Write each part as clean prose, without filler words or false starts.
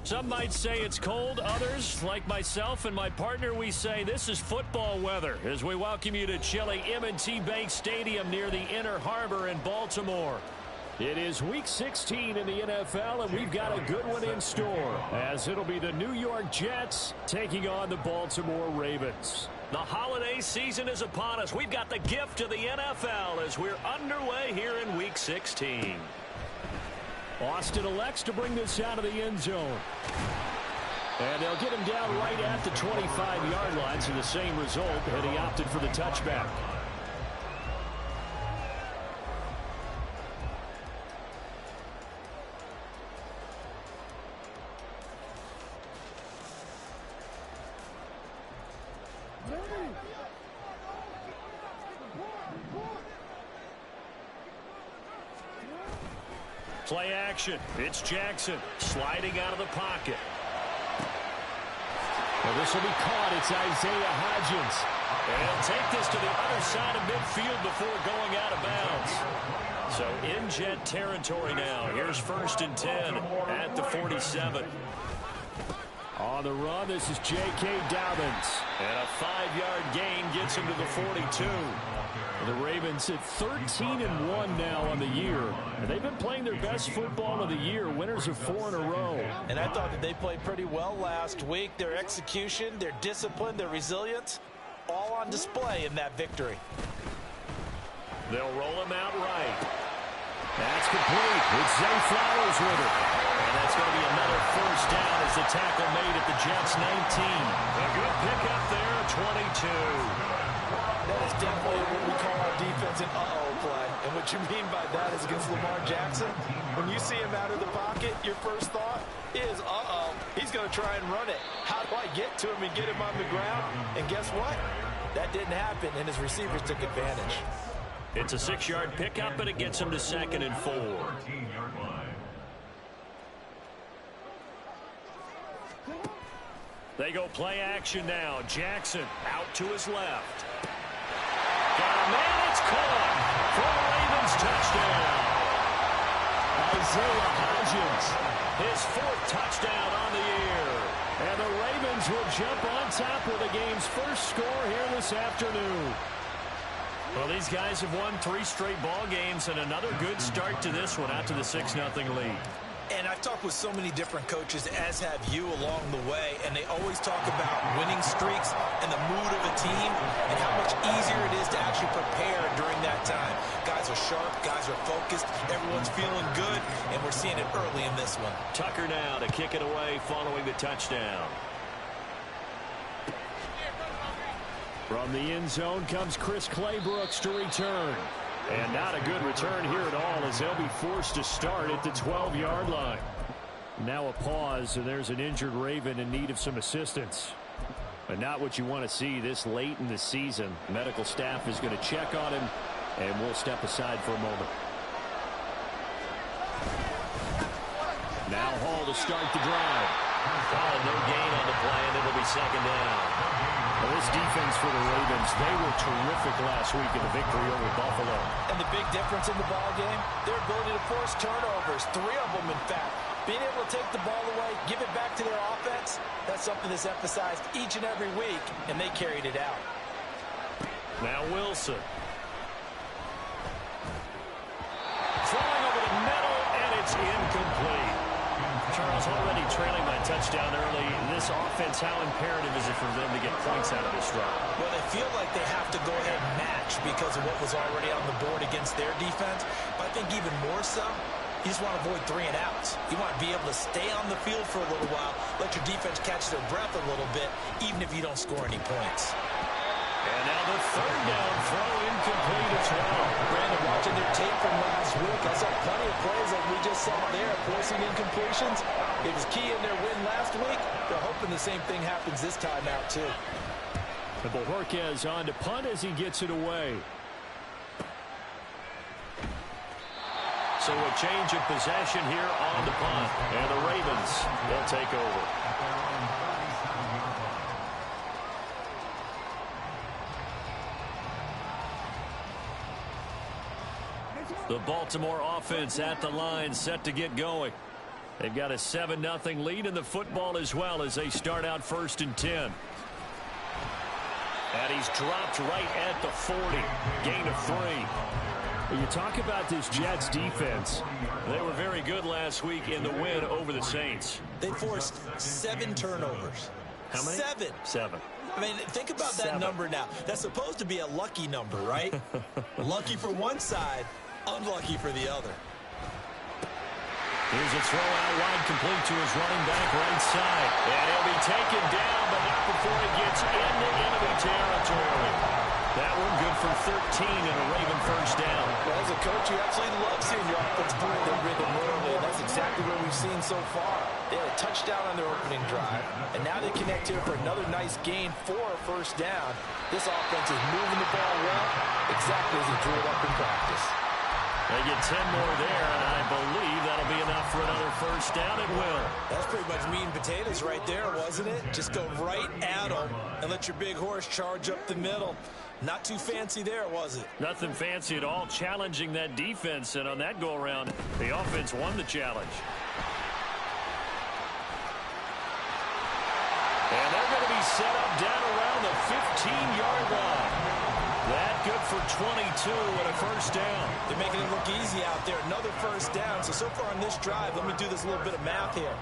Some might say it's cold. Others, like myself and my partner, we say this is football weather as we welcome you to chilly M&T Bank Stadium near the Inner Harbor in Baltimore. It is Week 16 in the NFL, and we've got a good one in store, as it'll be the New York Jets taking on the Baltimore Ravens. The holiday season is upon us. We've got the gift of the NFL as we're underway here in Week 16. Austin elects to bring this out of the end zone. And they'll get him down right at the 25-yard line, so the same result, and he opted for the touchback. Play action. It's Jackson sliding out of the pocket. Well, this will be caught. It's Isaiah Hodgins. And he'll take this to the other side of midfield before going out of bounds. So in Jet territory now. Here's 1st and 10 at the 47. On the run, this is J.K. Dobbins. And a 5-yard gain gets him to the 42. The Ravens at 13-1 now on the year. And they've been playing their best football of the year. Winners of 4 in a row. And I thought that they played pretty well last week. Their execution, their discipline, their resilience, all on display in that victory. They'll roll him out right. That's complete. It's Zay Flowers with it. And that's going to be another 1st down as the tackle made at the Jets' 19. A good pickup there, 22. That is definitely what we call our defense an uh-oh play. And what you mean by that is against Lamar Jackson, when you see him out of the pocket, your first thought is, uh-oh, he's going to try and run it. How do I get to him and get him on the ground? And guess what? That didn't happen, and his receivers took advantage. It's a 6-yard pickup, and it gets him to 2nd and 4. They go play action now. Jackson out to his left. Got a man, it's caught for the Ravens touchdown. Isaiah Hodgins, his 4th touchdown on the year. And the Ravens will jump on top with the game's first score here this afternoon. Well, these guys have won 3 straight ball games and another good start to this one out to the 6-0 lead. And I've talked with so many different coaches, as have you, along the way, and they always talk about winning streaks and the mood of a team and how much easier it is to actually prepare during that time. Guys are sharp, guys are focused, everyone's feeling good, and we're seeing it early in this one. Tucker now to kick it away following the touchdown. From the end zone comes Chris Claybrooks to return. And not a good return here at all as they'll be forced to start at the 12-yard line. Now a pause, and there's an injured Raven in need of some assistance. But not what you want to see this late in the season. Medical staff is going to check on him, and we'll step aside for a moment. Now Hall to start the drive. No gain on the play, and it'll be 2nd down. Well, this defense for the Ravens, they were terrific last week in the victory over Buffalo. And the big difference in the ball game, their ability to force turnovers, 3 of them in fact. Being able to take the ball away, give it back to their offense, that's something that's emphasized each and every week, and they carried it out. Now Wilson. Throwing over the middle, and it's incomplete. Charles, already trailing by touchdown early. This offense, how imperative is it for them to get points out of this drive? Well, they feel like they have to go ahead and match because of what was already on the board against their defense. But I think even more so, you just want to avoid 3 and outs. You want to be able to stay on the field for a little while, let your defense catch their breath a little bit, even if you don't score any points. And now the 3rd down throw incomplete as well. Brandon, watching their tape from last week, I saw plenty of plays like we just saw there, forcing incompletions. It was key in their win last week. They're hoping the same thing happens this time out, too. And Bojorquez on to punt as he gets it away. So a change of possession here on the punt. And the Ravens will take over. The Baltimore offense at the line, set to get going. They've got a 7-0 lead in the football as well as they start out 1st and 10. And he's dropped right at the 40. Gain of 3. When you talk about this Jets defense, they were very good last week in the win over the Saints. They forced 7 turnovers. How many? 7. I mean, think about that number now. That's supposed to be a lucky number, right? Lucky for one side, unlucky for the other. Here's a throw out wide, complete to his running back right side. And he'll be taken down, but not before he gets into enemy territory. That one good for 13 and a Raven first down. Well, as a coach, you absolutely love seeing your offense find their rhythm early, and that's exactly what we've seen so far. They had a touchdown on their opening drive, and now they connect here for another nice gain for a first down. This offense is moving the ball well, exactly as he drew it up in practice. They get 10 more there, and I believe that'll be enough for another first down. It will. That's pretty much meat and potatoes right there, wasn't it? Just go right at them and let your big horse charge up the middle. Not too fancy there, was it? Nothing fancy at all, challenging that defense, and on that go-around, the offense won the challenge. And they're going to be set up down around the 15-yard line. That good for 22 and a first down. They're making it look easy out there. Another first down. So far on this drive, let me do this little bit of math here.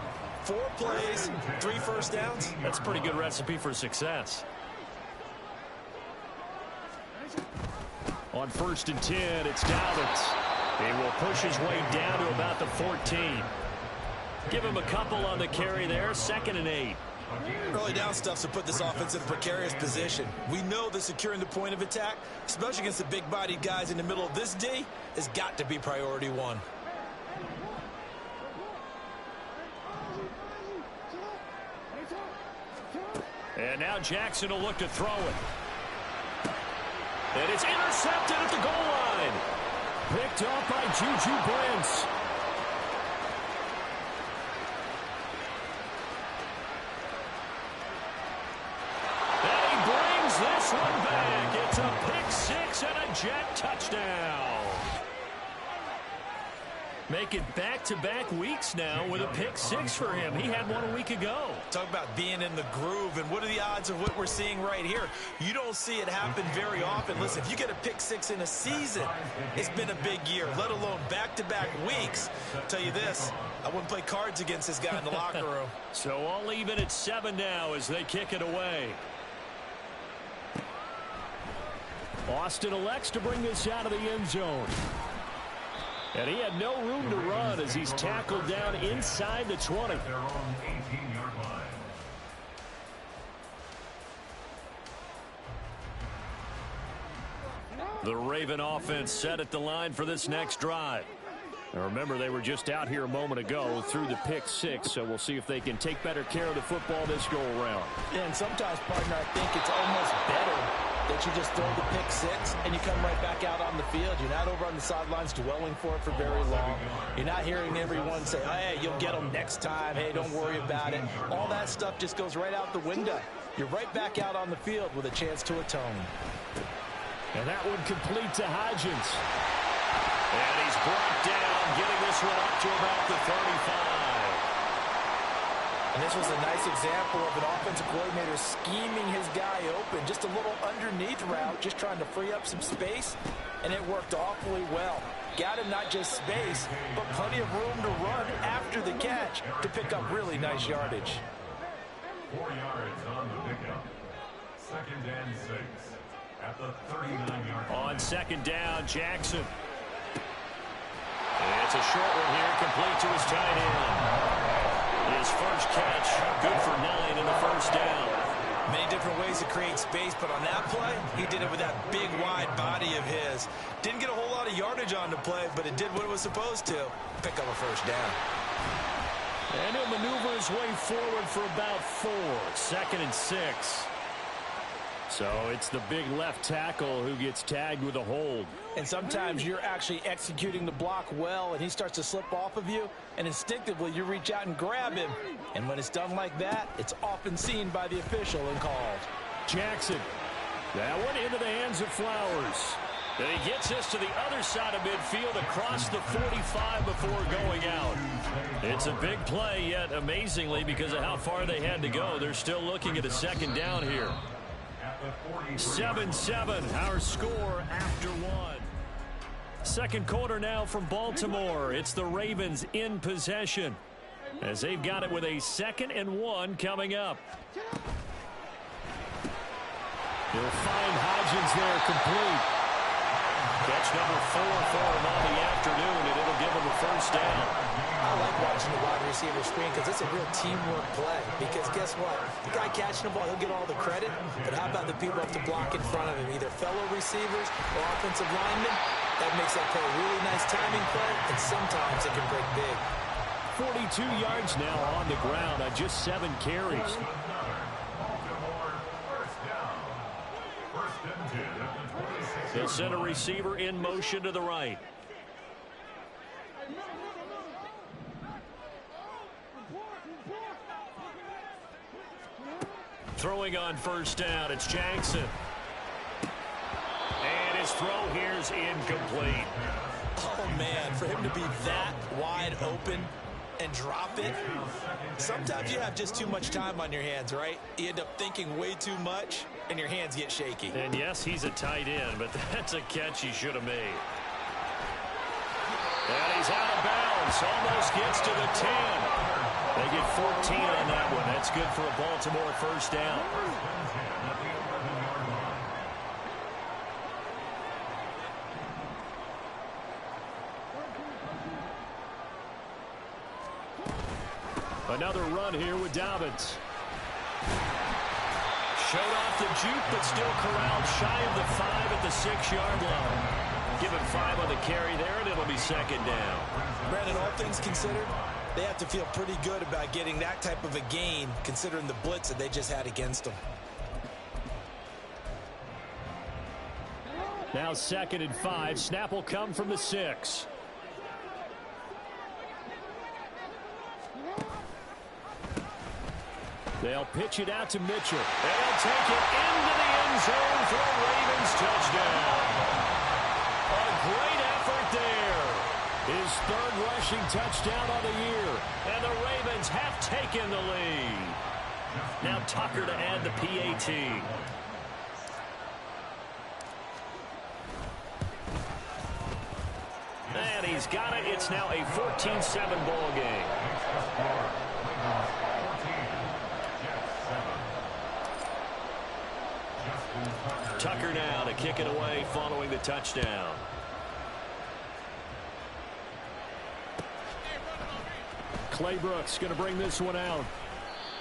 4 plays, 3 first downs. That's a pretty good recipe for success. On 1st and 10, it's Dobbins. He will push his way down to about the 14. Give him a couple on the carry there. 2nd and 8. Early down stuff to put this offense in a precarious position. We know that securing the point of attack, especially against the big-bodied guys in the middle of this D, has got to be priority 1. And now Jackson will look to throw it. And it's intercepted at the goal line. Picked off by Juju Brents. And he brings this one back. It's a pick 6 and a Jet touchdown. Make it back-to-back weeks now with a pick 6 for him. He had one a week ago. Talk about being in the groove, and what are the odds of what we're seeing right here? You don't see it happen very often. Listen, if you get a pick 6 in a season, it's been a big year, let alone back-to-back weeks. I'll tell you this, I wouldn't play cards against this guy in the locker room. So all even at 7 now as they kick it away. Austin elects to bring this out of the end zone. And he had no room to run as he's tackled down inside the 20. The Raven offense set at the line for this next drive. Now remember, they were just out here a moment ago through the pick 6, so we'll see if they can take better care of the football this go-around. Yeah, and sometimes, partner, I think it's almost better that you just throw the pick 6 and you come right back out on the field. You're not over on the sidelines dwelling for it for very long. You're not hearing everyone say, hey, you'll get them next time. Hey, don't worry about it. All that stuff just goes right out the window. You're right back out on the field with a chance to atone. And that one complete to Hodgins. And he's brought down, getting this one up to about the 35. And this was a nice example of an offensive coordinator scheming his guy open. Just a little underneath route, just trying to free up some space, and it worked awfully well. Got him not just space, but plenty of room to run after the catch to pick up really nice yardage. 4 yards on the pickup. 2nd and 6 at the 39-yard line. On 2nd down, Jackson. And it's a short one here, complete to his tight end. His first catch, good for 9 in the first down. Many different ways to create space, but on that play, he did it with that big, wide body of his. Didn't get a whole lot of yardage on the play, but it did what it was supposed to. Pick up a first down. And he'll maneuver his way forward for about 4. 2nd and 6. So it's the big left tackle who gets tagged with a hold. And sometimes you're actually executing the block well, and he starts to slip off of you, and instinctively you reach out and grab him. And when it's done like that, it's often seen by the official and called. Jackson. That one into the hands of Flowers. And he gets this to the other side of midfield across the 45 before going out. It's a big play, yet amazingly, because of how far they had to go, they're still looking at a second down here. 7-7, our score after one. Second quarter now from Baltimore. It's the Ravens in possession, as they've got it with a 2nd and 1 coming up. He'll find Hodgins there complete. Catch number 4 for him on the afternoon, and it'll give him a first down. I like watching the wide receiver screen because it's a real teamwork play. Because guess what? The guy catching the ball, he'll get all the credit. But how about the people up to block in front of him, either fellow receivers or offensive linemen? That makes that play a really nice timing play, and sometimes it can break big. 42 yards now on the ground on just 7 carries. He'll send a receiver in motion to the right. Throwing on first down, it's Jackson. And his throw here is incomplete. Oh, man, for him to be that wide open and drop it, sometimes you have just too much time on your hands, right? You end up thinking way too much, and your hands get shaky. And yes, he's a tight end, but that's a catch he should have made. And he's out of bounds, almost gets to the 10. They get 14 on that one. That's good for a Baltimore first down. Another run here with Dobbins. Showed off the juke, but still corralled shy of the 5 at the 6-yard line. Give him 5 on the carry there, and it'll be second down. Brandon, all things considered, they have to feel pretty good about getting that type of a gain, considering the blitz that they just had against them. Now 2nd and 5. Snap will come from the 6. They'll pitch it out to Mitchell. They'll take it into the end zone for a Ravens touchdown. A great effort there. His 3rd rushing touchdown of the year. And the Ravens have taken the lead. Now Tucker to add the PAT. And he's got it. It's now a 14-7 ball game. Tucker now to kick it away following the touchdown. Clay Brooks going to bring this one out.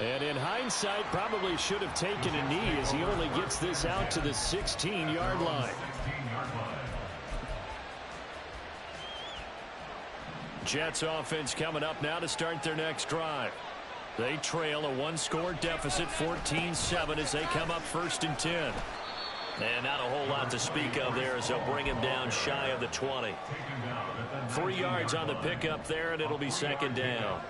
And in hindsight, probably should have taken a knee as he only gets this out to the 16-yard line. Jets offense coming up now to start their next drive. They trail a 1-score deficit, 14-7, as they come up 1st and 10. And not a whole lot to speak of there as they'll bring him down shy of the 20. 3 yards on the pickup there, and it'll be second down.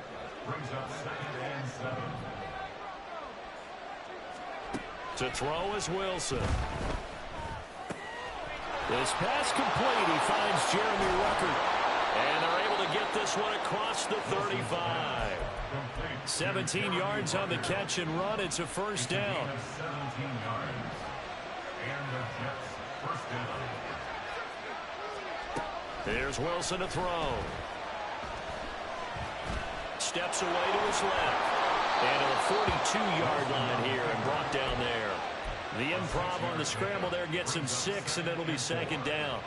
To throw is Wilson. This pass complete. He finds Jeremy Ruckert. And they're able to get this one across the 35. 17 yards on the catch and run. It's a first down. Here's Wilson to throw. Steps away to his left. And to the 42-yard line here and brought down there. The improv on the scramble there gets him 6, and it'll be second down.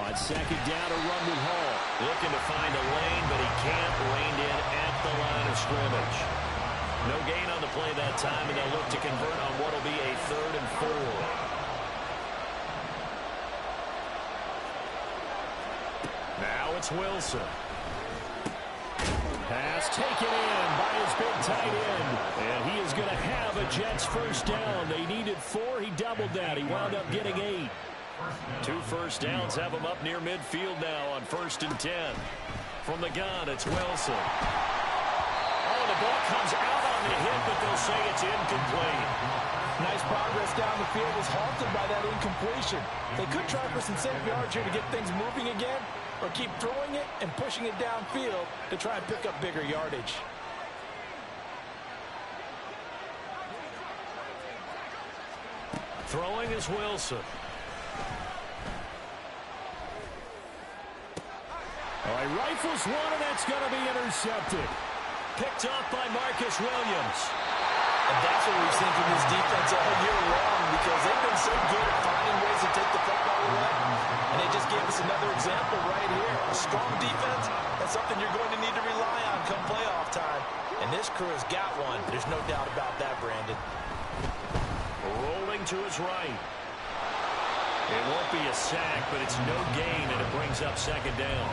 On second down, a run with Hall. Looking to find a lane, but he can't. Reined in at the line of scrimmage. No gain on the play that time, and they'll look to convert on what will be a 3rd and 4. Now it's Wilson. Pass taken in by his big tight end. And he is going to have a Jets first down. They needed 4. He doubled that. He wound up getting 8. 2 first downs have him up near midfield now on 1st and 10. From the gun, it's Wilson. Oh, the ball comes out on the hit, but they'll say it's incomplete. Nice progress down the field was halted by that incompletion. They could try for some safe yards here to get things moving again, or keep throwing it and pushing it downfield to try and pick up bigger yardage. Throwing is Wilson. All right, rifles one, and that's going to be intercepted. Picked off by Marcus Williams. And that's what we've seen from this defense all year long, because they've been so good at finding ways to take the football away. And they just gave us another example right here. A strong defense, that's something you're going to need to rely on come playoff time. And this crew has got one. There's no doubt about that, Brandon. Rolling to his right. It won't be a sack, but it's no gain, and it brings up second down.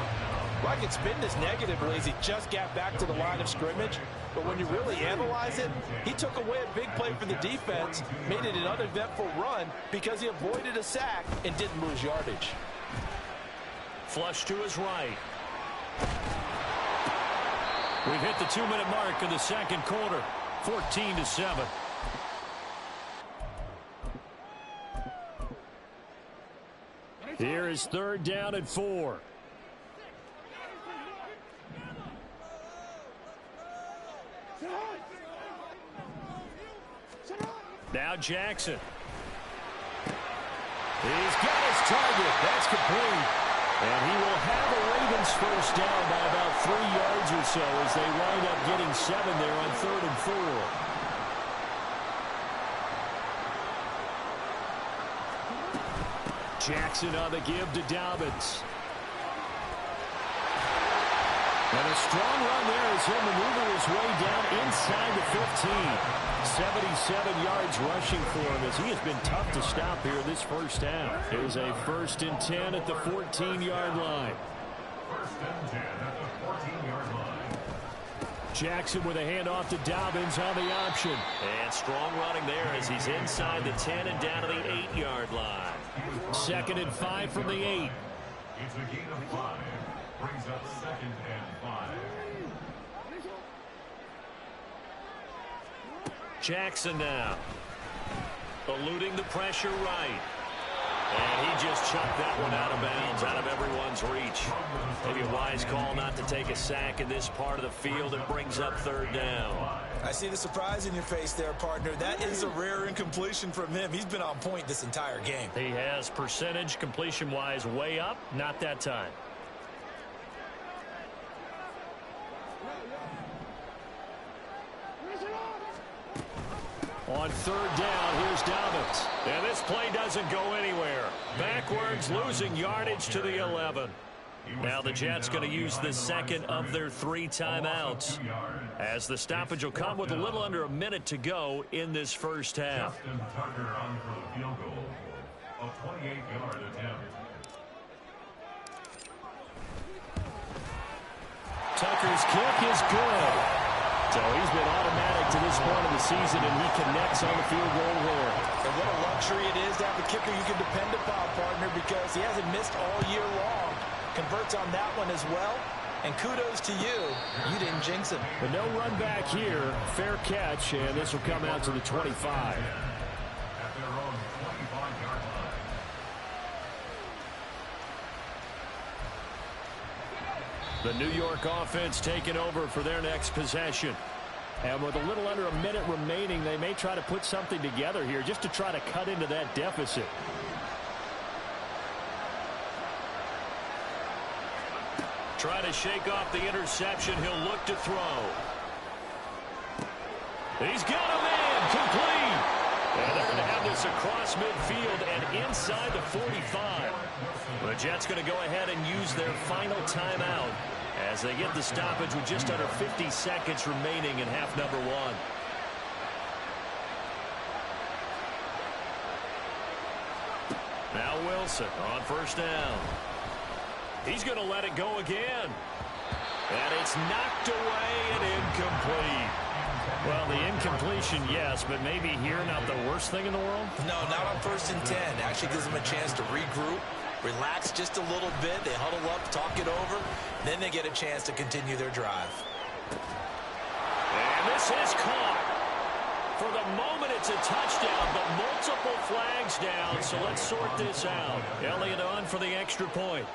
Well, I could spin this negatively as he just got back to the line of scrimmage. But when you really analyze it, he took away a big play for the defense, made it an uneventful run because he avoided a sack and didn't lose yardage. Flush to his right. We've hit the 2-minute mark of the second quarter. 14-7. Here is third down and 4. Now Jackson. He's got his target. That's complete. And he will have a Ravens first down by about 3 yards or so as they wind up getting 7 there on 3rd and 4. Jackson on the give to Dobbins. And a strong run there as he'll maneuver his way down inside the 15. 77 yards rushing for him as he has been tough to stop here this first half. Here's a 1st and 10 at the 14-yard line. 1st and 10 at the 14-yard line. Jackson with a handoff to Dobbins on the option. And strong running there as he's inside the 10 and down to the 8-yard line. 2nd and 5 from the 8. It's a gain of 5. Brings up 2nd and 5. Jackson now. Eluding the pressure right. And he just chucked that one out of bounds, out of everyone's reach. Maybe a wise call not to take a sack in this part of the field. It brings up 3rd down. I see the surprise in your face there, partner. That is a rare incompletion from him. He's been on point this entire game. He has percentage completion-wise way up. Not that time. On 3rd down, here's Dobbins. And this play doesn't go anywhere. Backwards, losing yardage to the 11. Now the Jets going to use the second of their 3 timeouts, as the stoppage will come with a little under a minute to go in this first half. Justin Tucker on for the field goal. A 28-yard attempt. Tucker's kick is good. So he's been automatic to this point of the season, and he connects on the field goal there. And what a luxury it is to have a kicker you can depend upon, partner, because he hasn't missed all year long. Converts on that one as well. And kudos to you. You didn't jinx him. But no run back here. Fair catch, and this will come out to the 25. At their own 25-yard line. The New York offense taking over for their next possession. And with a little under a minute remaining, they may try to put something together here just to try to cut into that deficit. Try to shake off the interception. He'll look to throw. He's got a man complete. And they're going to have this across midfield and inside the 45. The Jets going to go ahead and use their final timeout as they get the stoppage with just under 50 seconds remaining in half number 1. Now Wilson on 1st down. He's going to let it go again. And it's knocked away and incomplete. Well, the incompletion, yes, but maybe here not the worst thing in the world? No, not on 1st and 10. Actually gives them a chance to regroup, relax just a little bit. They huddle up, talk it over. Then they get a chance to continue their drive. And this is caught. For the moment, it's a touchdown, but multiple flags down, so let's sort this out. Elliott on for the extra point.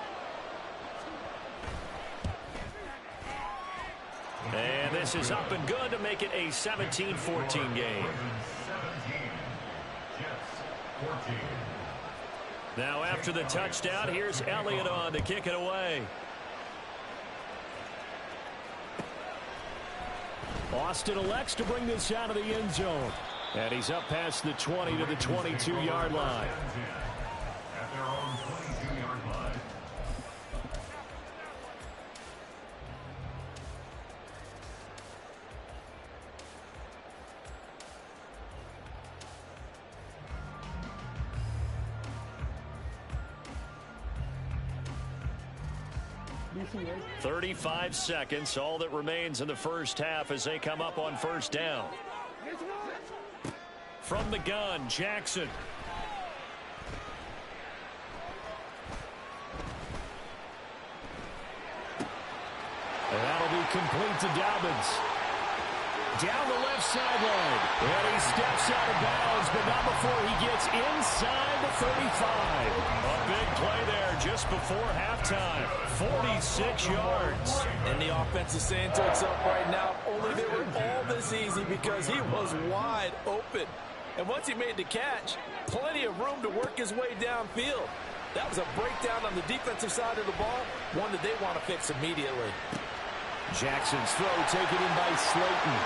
And this is up and good to make it a 17-14 game. Now after the touchdown, here's Elliott on to kick it away. Austin elects to bring this out of the end zone. And he's up past the 20 to the 22-yard line. At their own 22-yard line. DC, right? 35 seconds, all that remains in the first half as they come up on first down. From the gun, Jackson. And that'll be complete to Dobbins. Down the left sideline. And he steps out of bounds, but not before he gets inside the 35. A big play there just before halftime. 46 yards. And the offense is saying to itself right now, only they were all this easy because he was wide open. And once he made the catch, plenty of room to work his way downfield. That was a breakdown on the defensive side of the ball, one that they want to fix immediately. Jackson's throw taken in by Slayton.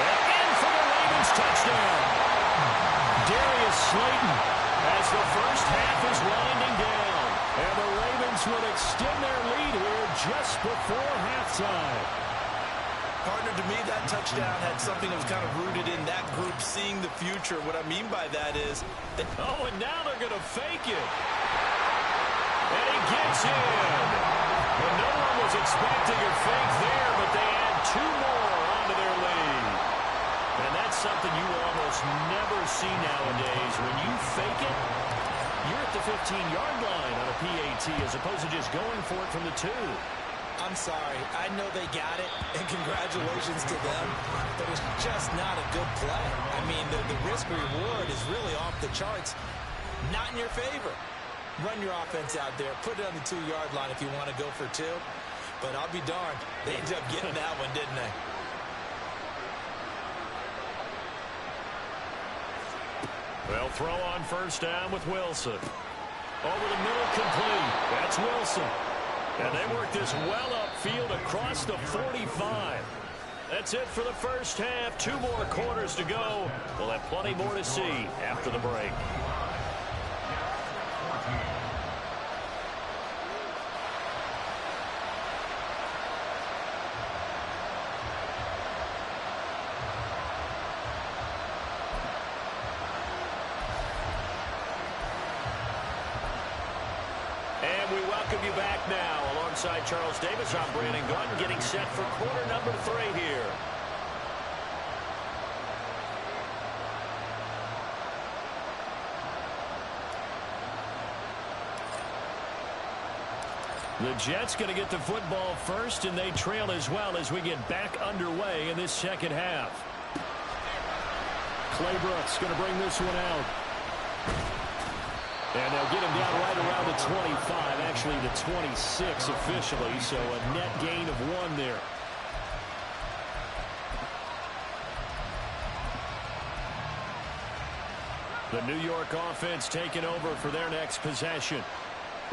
And in for the Ravens touchdown. Darius Slayton as the first half is winding down. And the Ravens would extend their lead here just before halftime. Partner, to me, that touchdown had something that was kind of rooted in that group seeing the future. What I mean by that is... Oh, and now they're going to fake it. And he gets in. And no one was expecting a fake there, but they add two more onto their lead. And that's something you almost never see nowadays. When you fake it, you're at the 15-yard line on a PAT as opposed to just going for it from the 2. I'm sorry. I know they got it, and congratulations to them, but it's just not a good play. I mean, the risk-reward is really off the charts. Not in your favor. Run your offense out there. Put it on the 2-yard line if you want to go for 2. But I'll be darned. They ended up getting that one, didn't they? Well, throw on first down with Wilson. Over the middle, complete. That's Wilson. And they work this well upfield across the 45. That's it for the first half. 2 more quarters to go. We'll have plenty more to see after the break. You back now alongside Charles Davis. I'm Brandon Gaudin getting set for quarter number 3 here. The Jets going to get the football first, and they trail as well as we get back underway in this second half. Clay Brooks going to bring this one out. And they'll get him down right around the 25, actually the 26 officially, so a net gain of 1 there. The New York offense taking over for their next possession.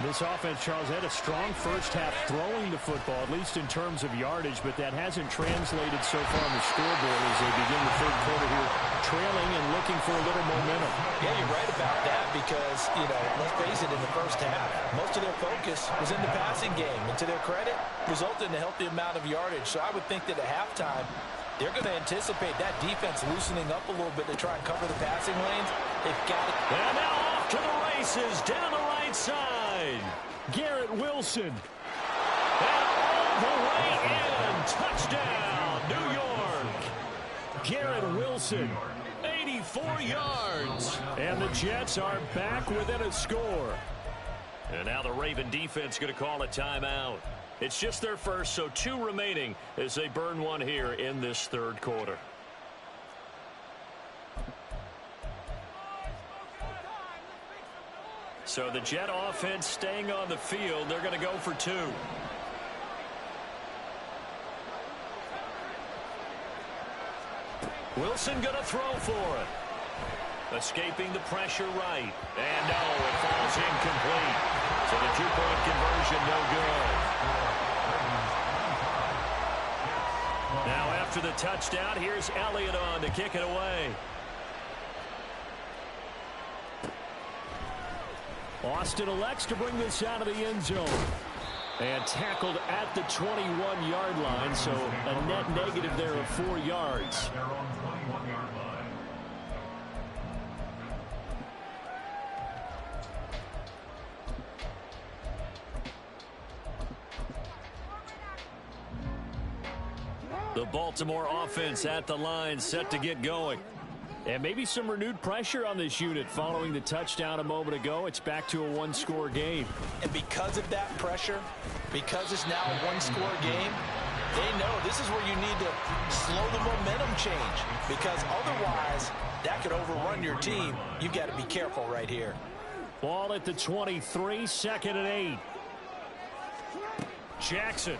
This offense, Charles, had a strong first half throwing the football, at least in terms of yardage, but that hasn't translated so far on the scoreboard as they begin the third quarter here, trailing and looking for a little momentum. Yeah, you're right about that because, let's face it, in the first half, most of their focus was in the passing game. And to their credit, resulted in a healthy amount of yardage. So I would think that at halftime, they're going to anticipate that defense loosening up a little bit to try and cover the passing lanes. They've got it. And now off to the races down the right side. Garrett Wilson. And all the way in. Touchdown, New York. Garrett Wilson, 84 yards. And the Jets are back within a score. And now the Raven defense going to call a timeout. It's just their first, so 2 remaining as they burn 1 here in this third quarter. So the Jet offense staying on the field. They're going to go for 2. Wilson going to throw for it. Escaping the pressure right. And no, it falls incomplete. So the 2-point conversion no good. Now after the touchdown, here's Elliott on to kick it away. Austin elects to bring this out of the end zone. And tackled at the 21-yard line, so a net negative there of 4 yards. Their own 21-yard line. The Baltimore offense at the line, set to get going. And maybe some renewed pressure on this unit following the touchdown a moment ago. It's back to a 1-score game. And because of that pressure, because it's now a 1-score game, they know this is where you need to slow the momentum change, because otherwise that could overrun your team. You've got to be careful right here. Ball at the 23, 2nd and 8. Jackson.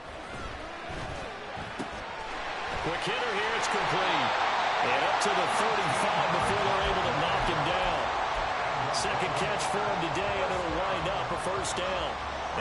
Quick hitter here, it's complete. And up to the 35 before they're able to knock him down. Second catch for him today, and it'll wind up a first down.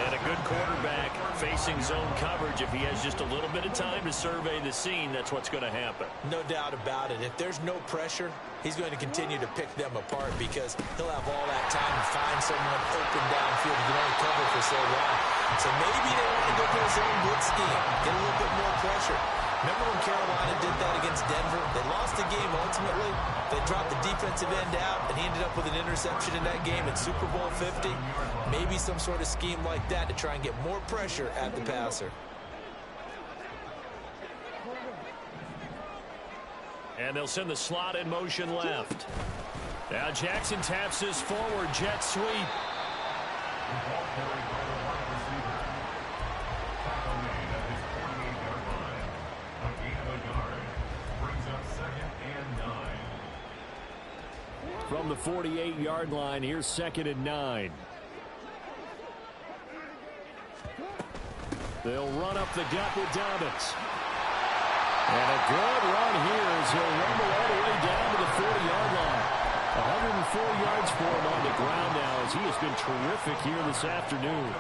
And a good quarterback facing zone coverage. If he has just a little bit of time to survey the scene, that's what's going to happen. No doubt about it. If there's no pressure, he's going to continue to pick them apart, because he'll have all that time to find someone open downfield. He can only cover for so long. So maybe they want to go for his own blitz scheme, get a little bit more pressure. Remember when Carolina did that against Denver? They lost the game ultimately. They dropped the defensive end out, and he ended up with an interception in that game in Super Bowl 50. Maybe some sort of scheme like that to try and get more pressure at the passer. And they'll send the slot in motion left. Now Jackson taps his forward jet sweep. From the 48-yard line, here's 2nd and 9. They'll run up the gut with Dobbins. And a good run here as he'll rumble all the way down to the 40-yard line. 104 yards for him on the ground now, as he has been terrific here this afternoon.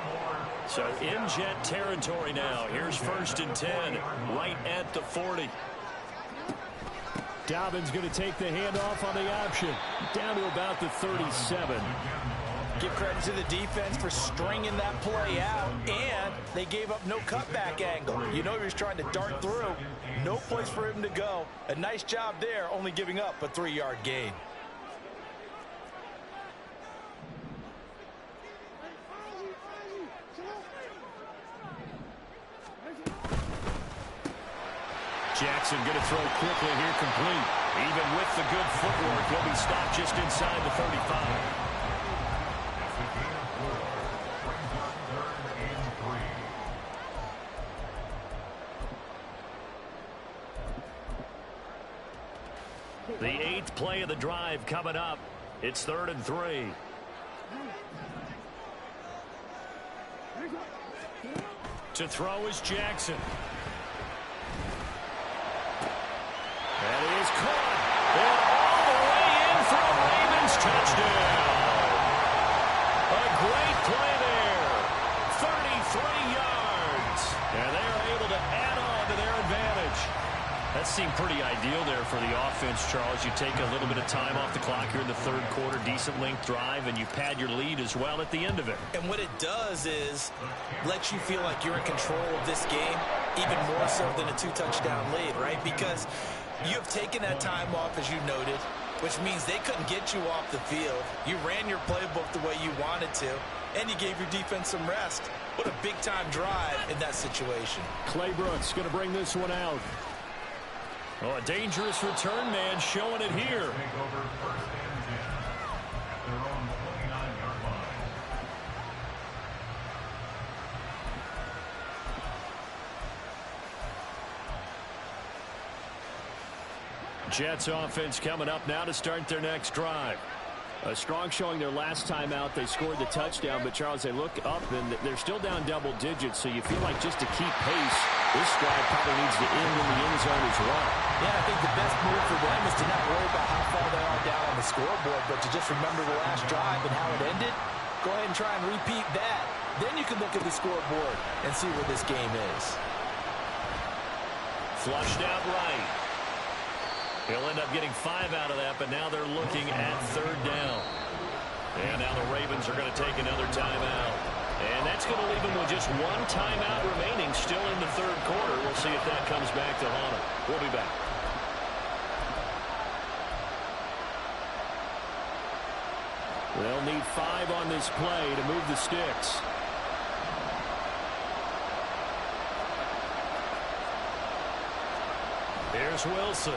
So in Jet territory now. Here's 1st and 10, right at the 40. Dobbins going to take the handoff on the option. Down to about the 37. Give credit to the defense for stringing that play out, and they gave up no cutback angle. You know he was trying to dart through. No place for him to go. A nice job there, only giving up a 3-yard gain. Jackson going to throw quickly here, complete. Even with the good footwork, he'll be stopped just inside the 35. The 8th play of the drive coming up. It's 3rd and 3. To throw is Jackson. And he is caught. And all the way in for a Ravens touchdown. A great play there. 33 yards. And they are able to add on to their advantage. That seemed pretty ideal there for the offense, Charles. You take a little bit of time off the clock here in the 3rd quarter, decent length drive, and you pad your lead as well at the end of it. And what it does is let you feel like you're in control of this game, even more so than a 2-touchdown lead, right? Because you have taken that time off, as you noted, which means they couldn't get you off the field. You ran your playbook the way you wanted to, and you gave your defense some rest. What a big-time drive in that situation. Clay Brooks going to bring this one out. Oh, a dangerous return man showing it here. Take over 1st and 10 at their own 29-yard line. Jets offense coming up now to start their next drive. A strong showing their last time out. They scored the touchdown, but, Charles, they look up, and they're still down double digits, so you feel like just to keep pace, this drive probably needs to end in the end zone as well. Yeah, I think the best move for them is to not worry about how far they are down on the scoreboard, but to just remember the last drive and how it ended. Go ahead and try and repeat that. Then you can look at the scoreboard and see where this game is. Flushed out right. He'll end up getting 5 out of that, but now they're looking at 3rd down. And now the Ravens are going to take another timeout. And that's going to leave them with just 1 timeout remaining still in the 3rd quarter. We'll see if that comes back to haunt them. We'll be back. They'll need 5 on this play to move the sticks. Here's Wilson.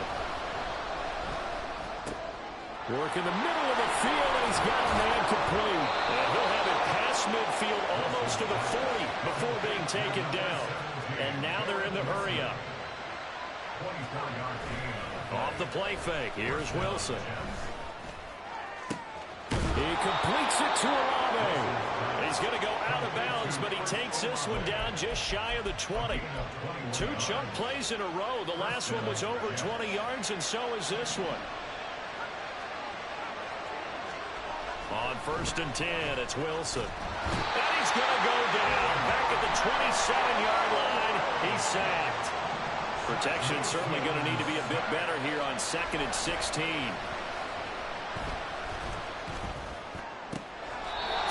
Work in the middle of the field, and he's got a man complete. And he'll have it past midfield almost to the 40 before being taken down. And now they're in the hurry-up. Off the play fake. Here's Wilson. He completes it to Olave. He's going to go out of bounds, but he takes this one down just shy of the 20. 2 chunk plays in a row. The last one was over 20 yards, and so is this one. On 1st and 10, it's Wilson. And he's going to go down. Back at the 27-yard line. He's sacked. Protection certainly going to need to be a bit better here on 2nd and 16.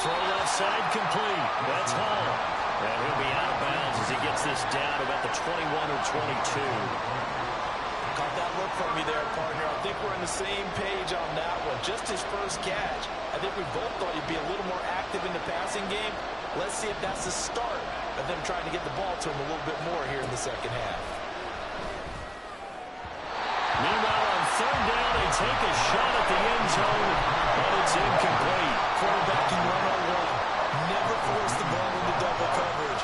Throw left side complete. That's Hall. And he'll be out of bounds as he gets this down about the 21 or 22. Caught that look from me there, partner. I think we're on the same page on that one. Just his first catch. I think we both thought he'd be a little more active in the passing game. Let's see if that's the start of them trying to get the ball to him a little bit more here in the second half. Meanwhile, on 3rd down, they take a shot at the end zone, but it's incomplete. Quarterbacking 101. Never force the ball into double coverage,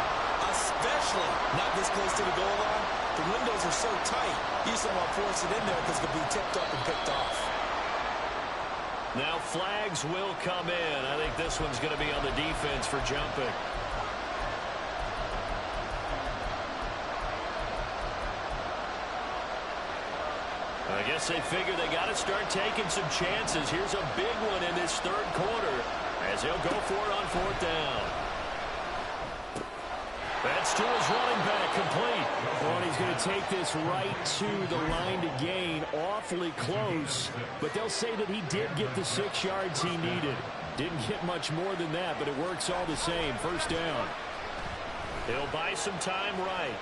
especially not this close to the goal line. The windows are so tight, you just don't want to force it in there because it could be tipped up and picked off. Now flags will come in. I think this one's going to be on the defense for jumping. I guess they figure they got to start taking some chances. Here's a big one in this 3rd quarter as he'll go for it on 4th down. That's to his running back, complete. Well, he's going to take this right to the line to gain, awfully close. But they'll say that he did get the 6 yards he needed. Didn't get much more than that, but it works all the same. 1st down. He'll buy some time right.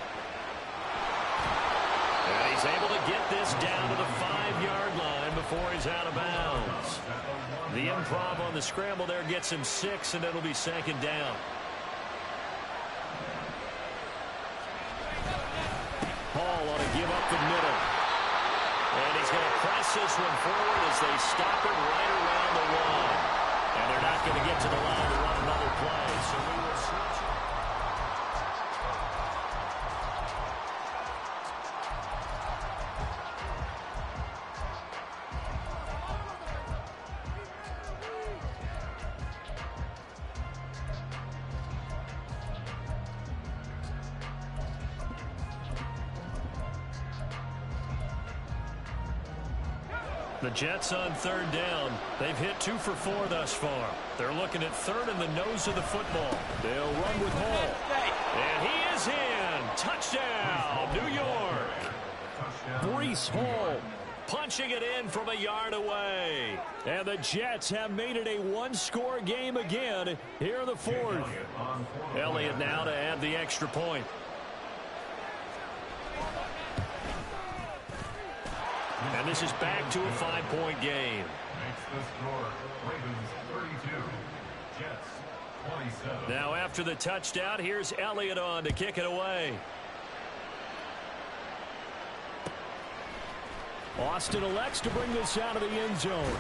And he's able to get this down to the 5-yard line before he's out of bounds. The improv on the scramble there gets him 6, and it'll be 2nd down. Hall ought to give up the middle. And he's going to press this one forward as they stop it right around the 1. And they're not going to get to the line to run another play. So we will switch. The Jets on 3rd down. They've hit 2 for 4 thus far. They're looking at 3rd in the nose of the football. They'll run with Hall. And he is in. Touchdown, New York. Breece Hall punching it in from a yard away. And the Jets have made it a 1-score game again here in the 4th. Elliott now to add the extra point. And this is back to a 5-point game. Makes the score Ravens 32, Jets 27. Now after the touchdown, here's Elliott on to kick it away. Austin elects to bring this out of the end zone.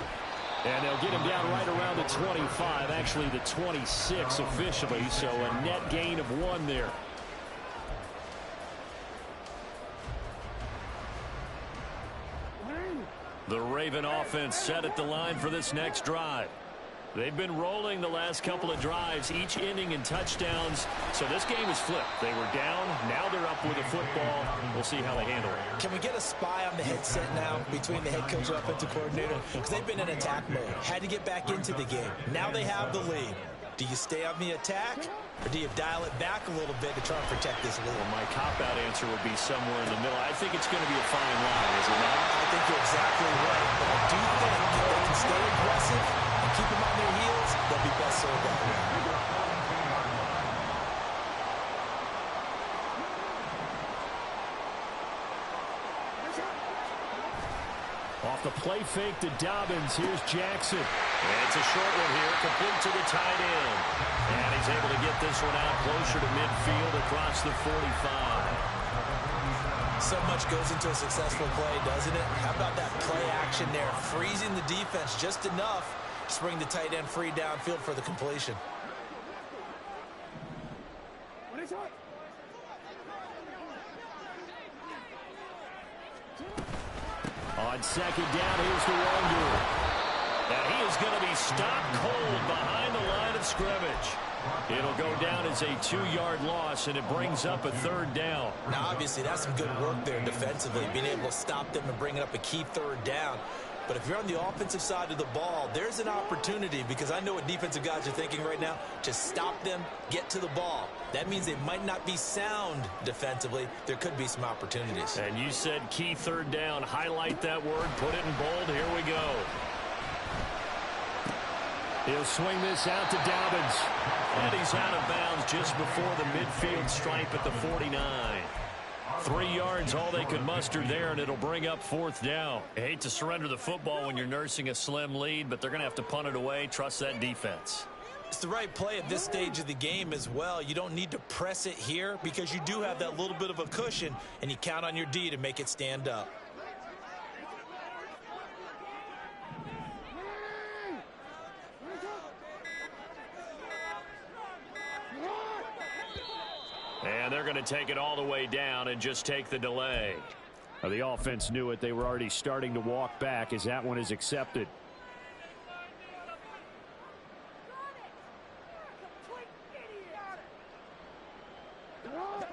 And they'll get him down right around the 25, actually the 26 officially, so a net gain of 1 there. The Raven offense set at the line for this next drive. They've been rolling the last couple of drives, each inning in touchdowns. So this game is flipped. They were down. Now they're up with a football. We'll see how they handle it. Can we get a spy on the headset now between the head coach and offensive coordinator? Because they've been in attack mode. Had to get back into the game. Now they have the lead. Do you stay on the attack, or do you dial it back a little bit to try and protect this lead? Well, my cop-out answer would be somewhere in the middle. I think it's going to be a fine line, is it not? I think you're exactly right. But I do think if they can stay aggressive and keep them on their heels, they'll be best served that way. Off the play fake to Dobbins. Here's Jackson. And it's a short one here, complete to the tight end. And he's able to get this one out closer to midfield across the 45. So much goes into a successful play, doesn't it? How about that play action there, freezing the defense just enough to bring the tight end free downfield for the completion. On second down, here's the Wonder. And he is going to be stopped cold behind the line of scrimmage. It'll go down as a 2-yard loss, and it brings up a third down. Now, obviously, that's some good work there defensively, being able to stop them and bring it up a key third down. But if you're on the offensive side of the ball, there's an opportunity, because I know what defensive guys are thinking right now, to stop them, get to the ball. That means they might not be sound defensively. There could be some opportunities. And you said key third down. Highlight that word. Put it in bold. Here we go. He'll swing this out to Dobbins. And he's out of bounds just before the midfield stripe at the 49. 3 yards, all they could muster there, and it'll bring up fourth down. I hate to surrender the football when you're nursing a slim lead, but they're going to have to punt it away. Trust that defense. It's the right play at this stage of the game as well. You don't need to press it here because you do have that little bit of a cushion, and you count on your D to make it stand up. And they're going to take it all the way down and just take the delay. Well, the offense knew it. They were already starting to walk back as that one is accepted.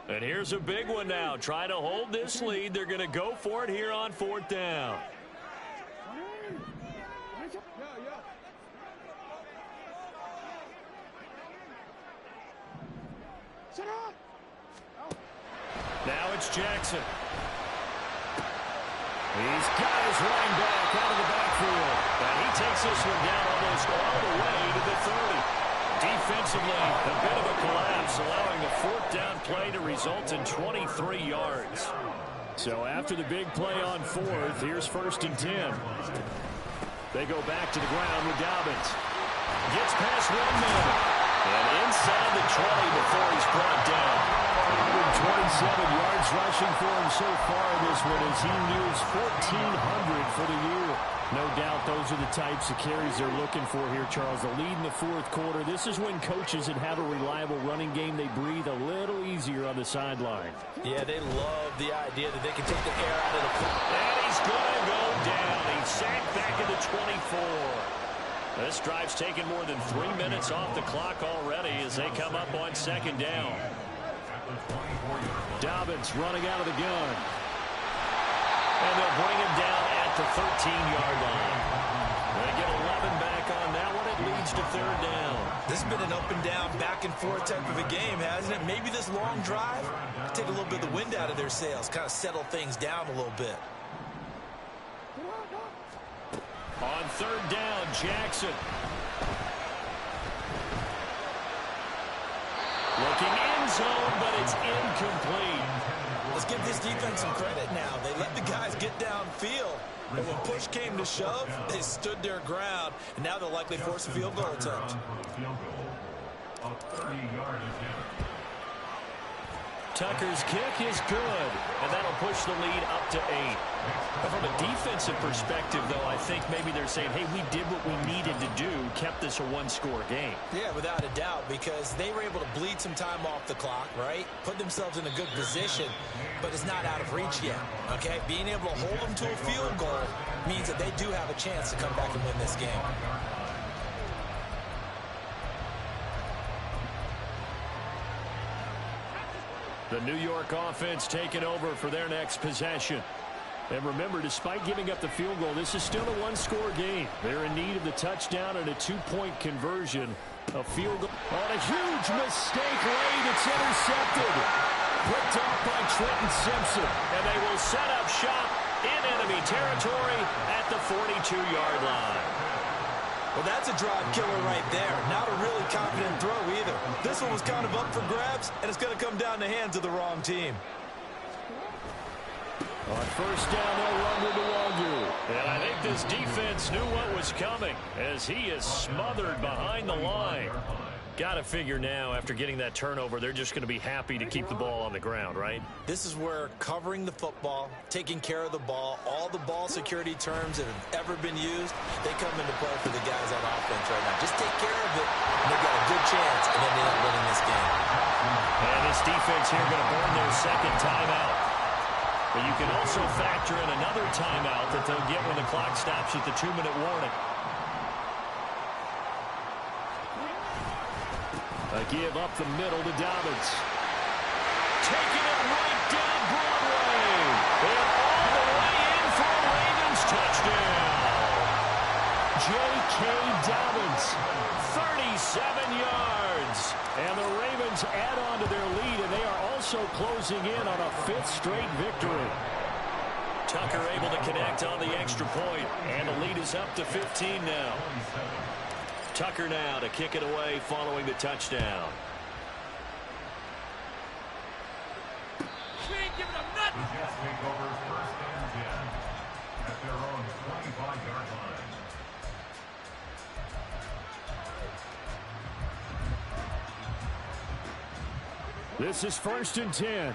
And here's a big one now. Trying to hold this lead. They're going to go for it here on fourth down. Now it's Jackson. He's got his running back out of the backfield. And he takes this one down almost all the way to the 30. Defensively, a bit of a collapse, allowing the fourth down play to result in 23 yards. So after the big play on fourth, here's 1st and 10. They go back to the ground with Dobbins. Gets past 1 man. And inside the 20 before he's brought down. 127 yards rushing for him so far this one as he nears 1,400 for the year. No doubt those are the types of carries they're looking for here, Charles. The lead in the fourth quarter. This is when coaches that have a reliable running game, they breathe a little easier on the sideline. Yeah, they love the idea that they can take the air out of the clock. And he's going to go down. He's sacked back at the 24. This drive's taken more than 3 minutes off the clock already as they come up on second down. Dobbins running out of the gun. And they'll bring him down at the 13-yard line. They get 11 back on that one. It leads to third down. This has been an up and down, back and forth type of a game, hasn't it? Maybe this long drive take a little bit of the wind out of their sails, kind of settle things down a little bit. On third down, Jackson. Looking end zone, but it's incomplete. Let's give this defense some credit now. They let the guys get downfield. And when push came to shove, they stood their ground. And now they'll likely force a field goal attempt. Tucker's kick is good, and that'll push the lead up to 8. But from a defensive perspective, though, I think maybe they're saying, hey, we did what we needed to do, kept this a one-score game. Yeah, without a doubt, because they were able to bleed some time off the clock, right? Put themselves in a good position, but it's not out of reach yet, okay? Being able to hold them to a field goal means that they do have a chance to come back and win this game. The New York offense taking over for their next possession. And remember, despite giving up the field goal, this is still a one-score game. They're in need of the touchdown and a two-point conversion. A field goal on a huge mistake late. It's intercepted. Picked off by Trenton Simpson. And they will set up shop in enemy territory at the 42-yard line. Well, that's a drive killer right there. Not a really confident throw either. This one was kind of up for grabs, and it's going to come down the hands of the wrong team. On first down, they'll run with Nwangwu. And I think this defense knew what was coming as he is smothered behind the line. Got to figure now, after getting that turnover, they're just going to be happy to keep the ball on the ground, right? This is where covering the football, taking care of the ball, all the ball security terms that have ever been used, they come into play for the guys on offense right now. Just take care of it, and they've got a good chance, and then they end up winning this game. And this defense here going to burn their second timeout. But you can also factor in another timeout that they'll get when the clock stops at the 2-minute warning. A give up the middle to Dobbins. Taking it right down Broadway. And all the way in for a Ravens touchdown. J.K. Dobbins, 37 yards. And the Ravens add on to their lead, and they are also closing in on a 5th straight victory. Tucker able to connect on the extra point, and the lead is up to 15 now. Tucker now to kick it away following the touchdown. The Jets take over first and 10 at their own 25-yard line. This is first and 10.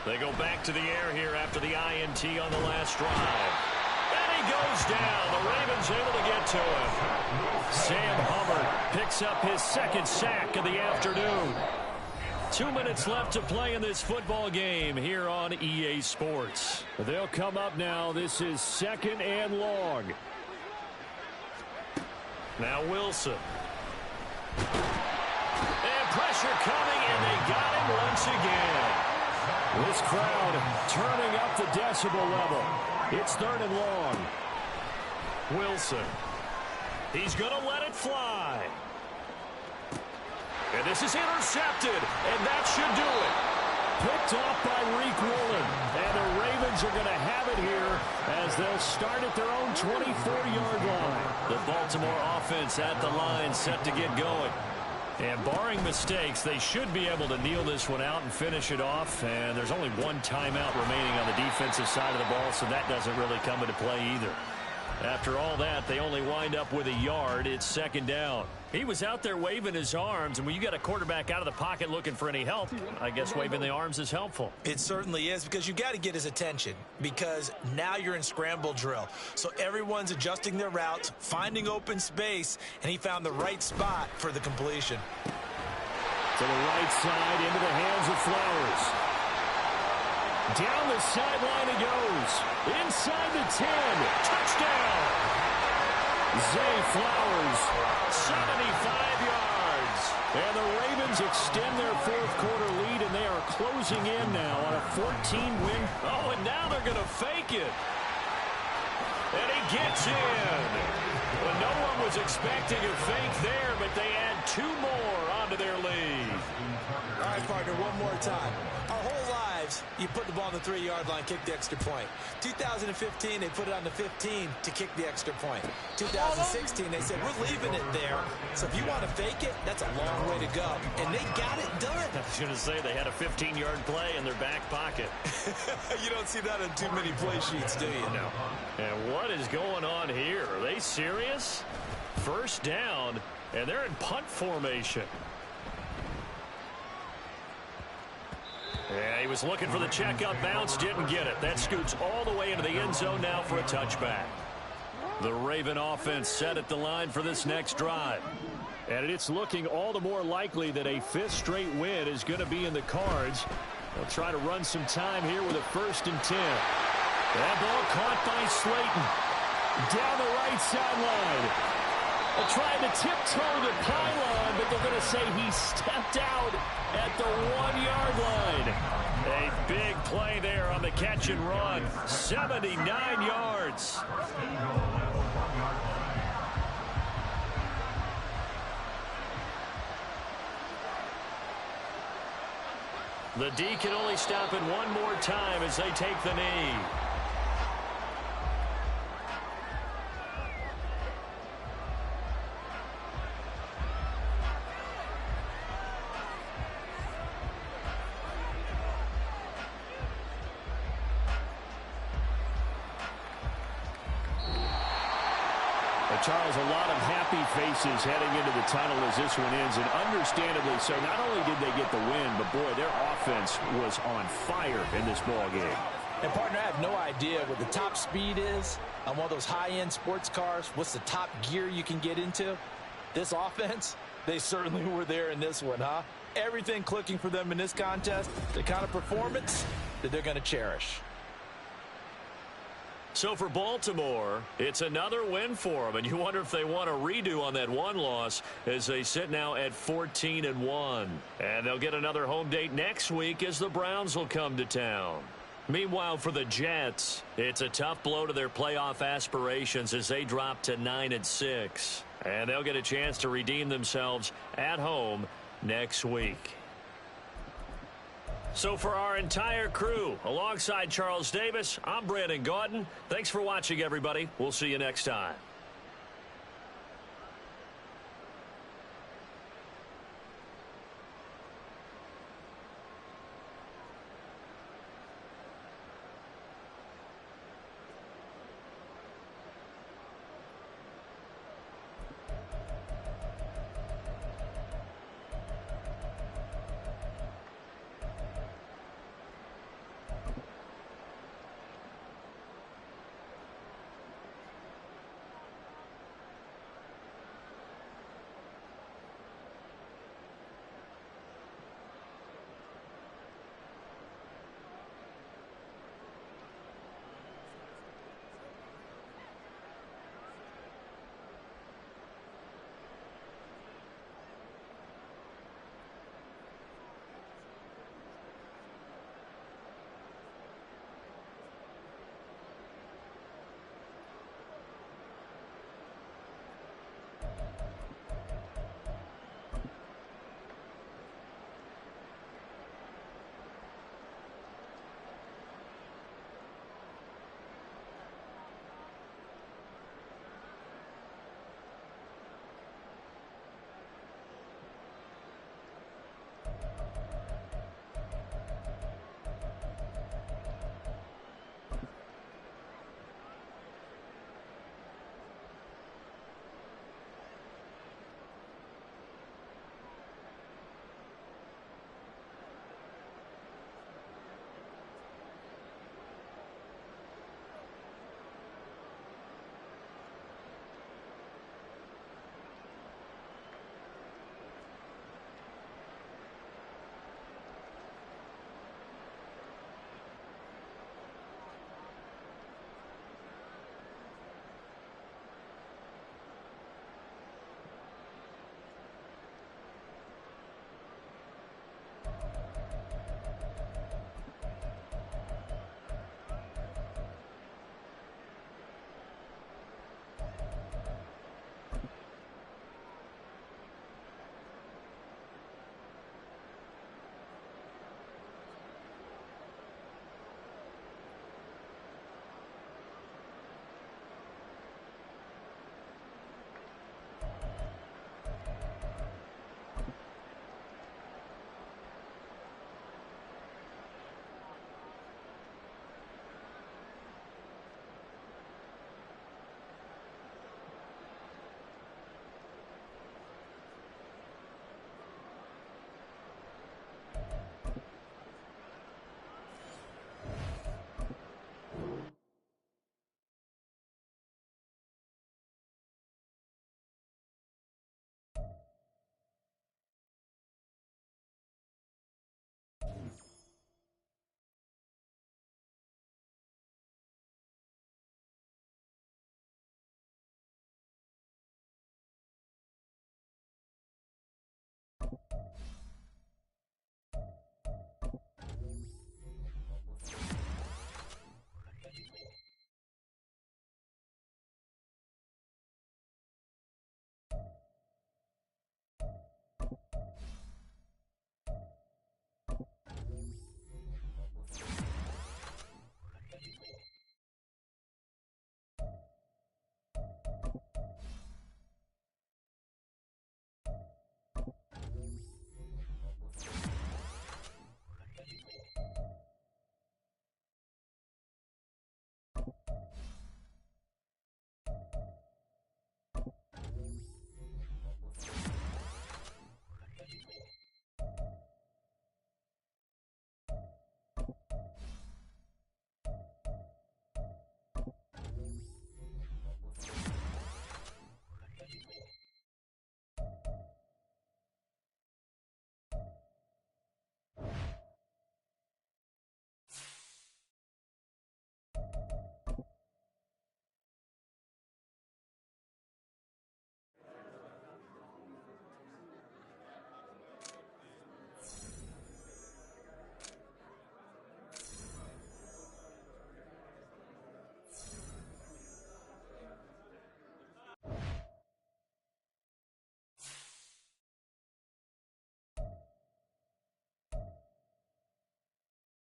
They go back to the air here after the INT on the last drive. And he goes down. The Ravens able to get to him. Sam Hubbard picks up his second sack of the afternoon. 2 minutes left to play in this football game here on EA Sports. They'll come up now. This is second and long. Now Wilson. And pressure coming, and they got him once again. This crowd turning up the decibel level. It's third and long. Wilson. He's going to let it fly. And this is intercepted, and that should do it. Picked off by Reek Woolen. And the Ravens are going to have it here as they'll start at their own 24-yard line. The Baltimore offense at the line set to get going. And barring mistakes, they should be able to kneel this one out and finish it off. And there's only one timeout remaining on the defensive side of the ball, so that doesn't really come into play either. After all that, they only wind up with a yard. It's second down. He was out there waving his arms, and when you got a quarterback out of the pocket looking for any help, I guess waving the arms is helpful. It certainly is, because you got to get his attention, because now you're in scramble drill. So everyone's adjusting their routes, finding open space, and he found the right spot for the completion. To the right side, into the hands of Flowers. Down the sideline he goes. Inside the 10. Touchdown. Zay Flowers, 75 yards. And the Ravens extend their fourth quarter lead, and they are closing in now on a 14-win. Oh, and now they're going to fake it. And he gets in. Well, no one was expecting a fake there, but they add 2 more onto their lead. All right, partner, one more time. Our whole lives, you put the ball on the 3-yard line, kick the extra point. 2015, they put it on the 15 to kick the extra point. 2016, they said, we're leaving it there. So if you want to fake it, that's a long way to go. And they got it done. I was going to say they had a 15-yard play in their back pocket. You don't see that on too many play sheets, do you? No. And what is going on here? Are they serious? First down, and they're in punt formation. Yeah, he was looking for the checkup bounce, didn't get it. That scoots all the way into the end zone now for a touchback. The Raven offense set at the line for this next drive. And it's looking all the more likely that a 5th straight win is going to be in the cards. They'll try to run some time here with a 1st and 10. That ball caught by Slayton. Down the right sideline. Trying to tiptoe the pylon, but they're going to say he stepped out at the 1-yard line. A big play there on the catch and run. 79 yards. The D can only stop it one more time as they take the knee. Charles, a lot of happy faces heading into the tunnel as this one ends, and understandably so. Not only did they get the win, but, boy, their offense was on fire in this ball game. And, partner, I have no idea what the top speed is on one of those high-end sports cars. What's the top gear you can get into? This offense, they certainly were there in this one, huh? Everything clicking for them in this contest, the kind of performance that they're going to cherish. So for Baltimore, it's another win for them, and you wonder if they want a redo on that one loss as they sit now at 14-1. And they'll get another home date next week as the Browns will come to town. Meanwhile, for the Jets, it's a tough blow to their playoff aspirations as they drop to 9-6. And they'll get a chance to redeem themselves at home next week. So for our entire crew, alongside Charles Davis, I'm Brandon Gaudin. Thanks for watching, everybody. We'll see you next time.